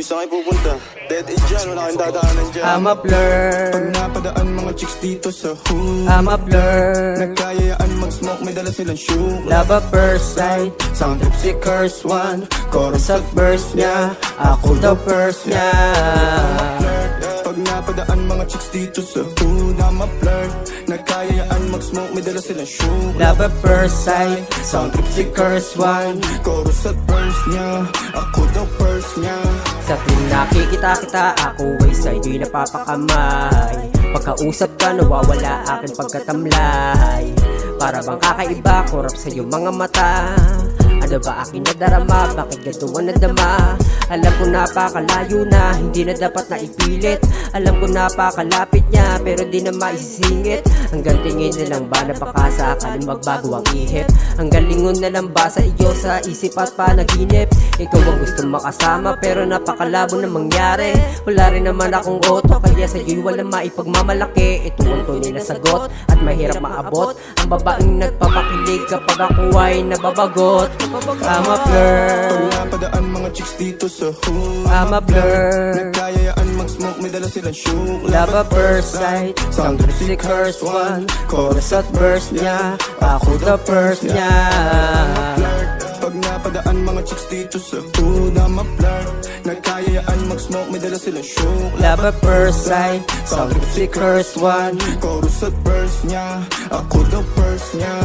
saan kayo pupunta? Dead end dyan, wala kang dadaanan dyan. I'm a blur. Pag napadaan mga chicks dito sa hood, I'm a blur. nagkayayaan mag-smoke, may dala silang shoe. Love at first sight, sound trip si curse one. Chorus at verse niya, ako the first niya. Pag napadaan mga chicks dito sa hood, I'm a flirt. Nagkayayaan mag-smoke, may dala silang shoe. Love at first sight, sound trip si curse one. Chorus at verse niya, ako the first niya. Sa tuwing nakikita kita, ako ay sa'yo'y napapakamay. Pagkausap ka, nawawala aking pagkatamlay. Para bang kakaiba, kurap sa'yo mga mata. Ano ba aking nadarama, bakit ganito ang nadama? Alam ko napakalayo na, hindi na dapat na ipilit. Alam ko napakalapit niya, pero di na maisisingit. Hanggang tingin na lang ba na baka sakaling magbago ang ihip? Hanggang lingon na lang ba sa iyo sa isip at panaginip? Ikaw ang gusto makasama, pero napakalabo na mangyari. Wala rin naman akong oto, kaya sa'yo'y walang maipagmamalaki. Ito ang tunay na sagot, at mahirap maabot. Ang babaeng nagpapakilig kapag ako ay nababagot. I'm a blur. Pag napadaan mga chicks dito sa hood, I'm a blur. nagkayayaan mag-smoke, may dala silang shoe. Love at first sight, sound trip si curse one. Chorus at verse niya, ako the first niya. Pag napadaan mga chicks dito sa hood, I'm a flirt. Nagkayayaan mag-smoke, may dala silang shoe. Love at first sight, sound trip si curse one. Chorus at verse niya, ako the first niya.